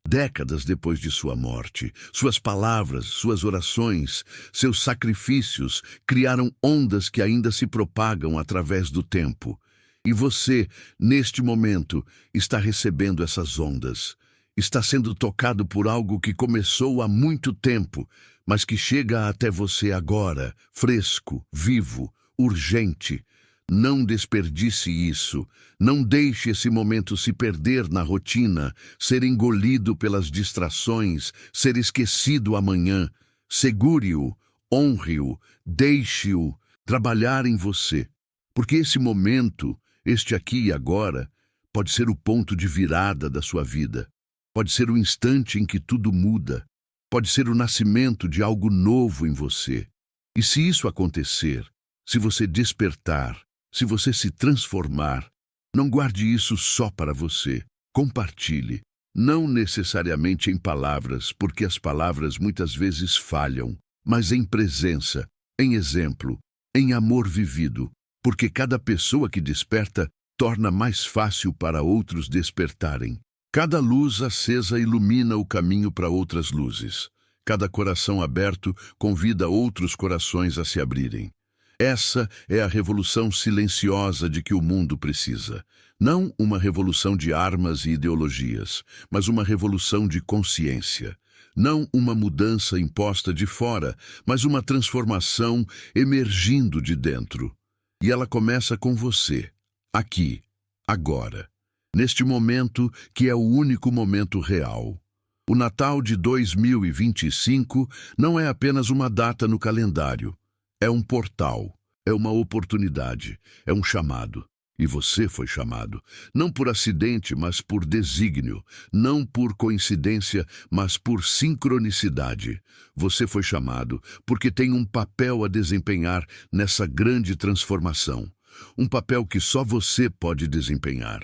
décadas depois de sua morte. Suas palavras, suas orações, seus sacrifícios criaram ondas que ainda se propagam através do tempo. E você, neste momento, está recebendo essas ondas. Está sendo tocado por algo que começou há muito tempo, mas que chega até você agora, fresco, vivo, urgente. Não desperdice isso. Não deixe esse momento se perder na rotina, ser engolido pelas distrações, ser esquecido amanhã. Segure-o, honre-o, deixe-o trabalhar em você. Porque esse momento, este aqui e agora, pode ser o ponto de virada da sua vida. Pode ser o instante em que tudo muda. Pode ser o nascimento de algo novo em você. E se isso acontecer, se você despertar, se você se transformar, não guarde isso só para você. Compartilhe. Não necessariamente em palavras, porque as palavras muitas vezes falham, mas em presença, em exemplo, em amor vivido, porque cada pessoa que desperta torna mais fácil para outros despertarem. Cada luz acesa ilumina o caminho para outras luzes. Cada coração aberto convida outros corações a se abrirem. Essa é a revolução silenciosa de que o mundo precisa. Não uma revolução de armas e ideologias, mas uma revolução de consciência. Não uma mudança imposta de fora, mas uma transformação emergindo de dentro. E ela começa com você, aqui, agora. Neste momento que é o único momento real. O Natal de 2025 não é apenas uma data no calendário. É um portal, é uma oportunidade, é um chamado. E você foi chamado, não por acidente, mas por desígnio, não por coincidência, mas por sincronicidade. Você foi chamado porque tem um papel a desempenhar nessa grande transformação. Um papel que só você pode desempenhar.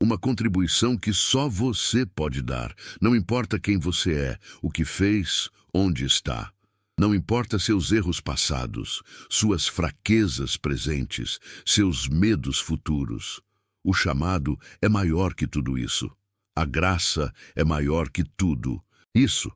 Uma contribuição que só você pode dar. Não importa quem você é, o que fez, onde está. Não importa seus erros passados, suas fraquezas presentes, seus medos futuros. O chamado é maior que tudo isso. A graça é maior que tudo isso.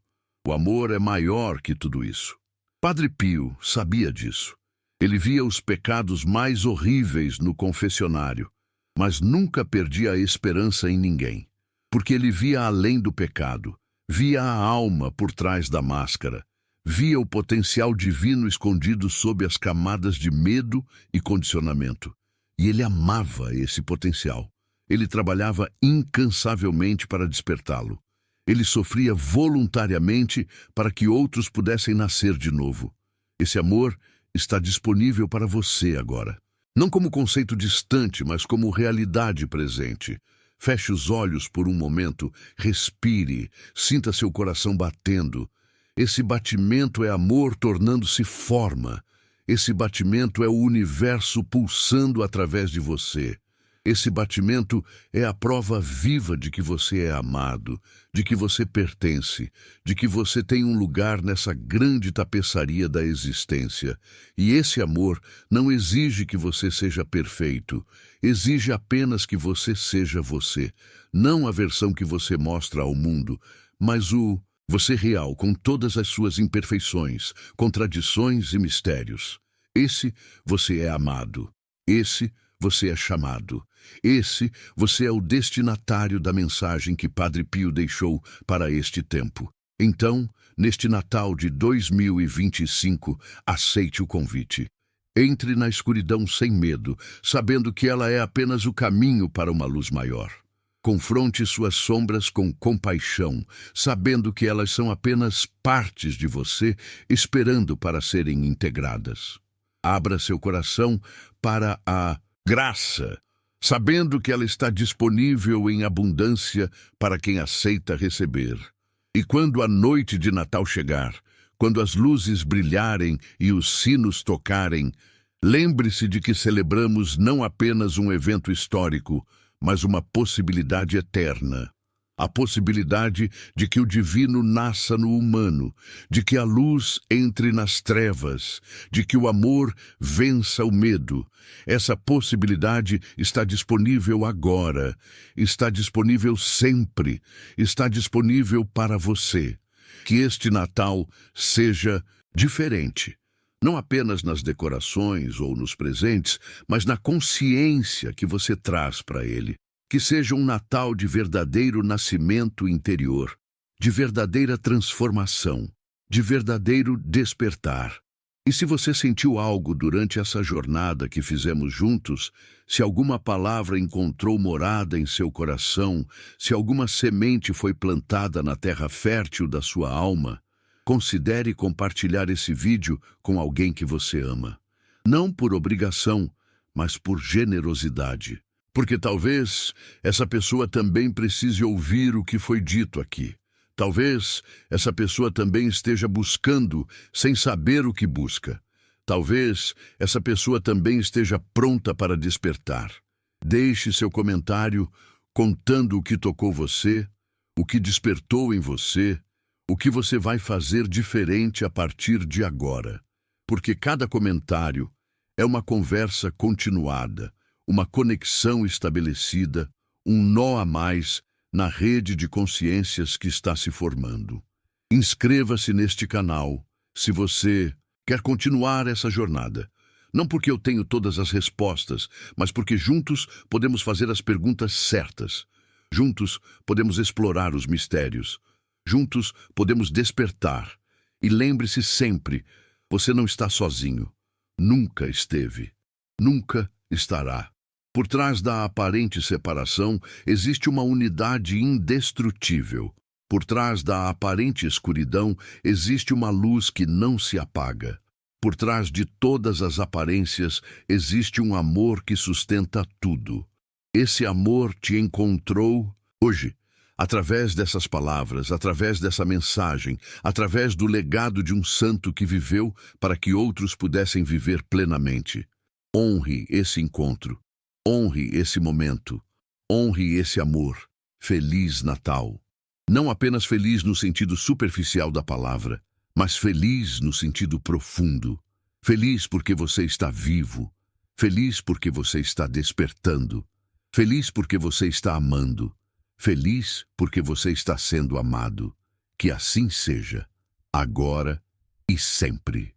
O amor é maior que tudo isso. Padre Pio sabia disso. Ele via os pecados mais horríveis no confessionário, mas nunca perdia a esperança em ninguém. Porque ele via além do pecado, via a alma por trás da máscara. Via o potencial divino escondido sob as camadas de medo e condicionamento. E ele amava esse potencial. Ele trabalhava incansavelmente para despertá-lo. Ele sofria voluntariamente para que outros pudessem nascer de novo. Esse amor está disponível para você agora. Não como conceito distante, mas como realidade presente. Feche os olhos por um momento, respire, sinta seu coração batendo. Esse batimento é amor tornando-se forma. Esse batimento é o universo pulsando através de você. Esse batimento é a prova viva de que você é amado, de que você pertence, de que você tem um lugar nessa grande tapeçaria da existência. E esse amor não exige que você seja perfeito, exige apenas que você seja você. Não a versão que você mostra ao mundo, mas você real, com todas as suas imperfeições, contradições e mistérios. Esse você é amado. Esse você é chamado. Esse você é o destinatário da mensagem que Padre Pio deixou para este tempo. Então, neste Natal de 2025, aceite o convite. Entre na escuridão sem medo, sabendo que ela é apenas o caminho para uma luz maior. Confronte suas sombras com compaixão, sabendo que elas são apenas partes de você, esperando para serem integradas. Abra seu coração para a graça, sabendo que ela está disponível em abundância para quem aceita receber. E quando a noite de Natal chegar, quando as luzes brilharem e os sinos tocarem, lembre-se de que celebramos não apenas um evento histórico, mas uma possibilidade eterna. A possibilidade de que o divino nasça no humano, de que a luz entre nas trevas, de que o amor vença o medo. Essa possibilidade está disponível agora, está disponível sempre, está disponível para você. Que este Natal seja diferente. Não apenas nas decorações ou nos presentes, mas na consciência que você traz para ele. Que seja um Natal de verdadeiro nascimento interior, de verdadeira transformação, de verdadeiro despertar. E se você sentiu algo durante essa jornada que fizemos juntos, se alguma palavra encontrou morada em seu coração, se alguma semente foi plantada na terra fértil da sua alma, considere compartilhar esse vídeo com alguém que você ama. Não por obrigação, mas por generosidade. Porque talvez essa pessoa também precise ouvir o que foi dito aqui. Talvez essa pessoa também esteja buscando sem saber o que busca. Talvez essa pessoa também esteja pronta para despertar. Deixe seu comentário contando o que tocou você, o que despertou em você, o que você vai fazer diferente a partir de agora. Porque cada comentário é uma conversa continuada, uma conexão estabelecida, um nó a mais na rede de consciências que está se formando. Inscreva-se neste canal se você quer continuar essa jornada. Não porque eu tenho todas as respostas, mas porque juntos podemos fazer as perguntas certas. Juntos podemos explorar os mistérios. Juntos podemos despertar. E lembre-se sempre, você não está sozinho. Nunca esteve. Nunca estará. Por trás da aparente separação, existe uma unidade indestrutível. Por trás da aparente escuridão, existe uma luz que não se apaga. Por trás de todas as aparências existe um amor que sustenta tudo. Esse amor te encontrou hoje, através dessas palavras, através dessa mensagem, através do legado de um santo que viveu para que outros pudessem viver plenamente. Honre esse encontro, honre esse momento, honre esse amor. Feliz Natal! Não apenas feliz no sentido superficial da palavra, mas feliz no sentido profundo. Feliz porque você está vivo. Feliz porque você está despertando. Feliz porque você está amando. Feliz porque você está sendo amado. Que assim seja, agora e sempre.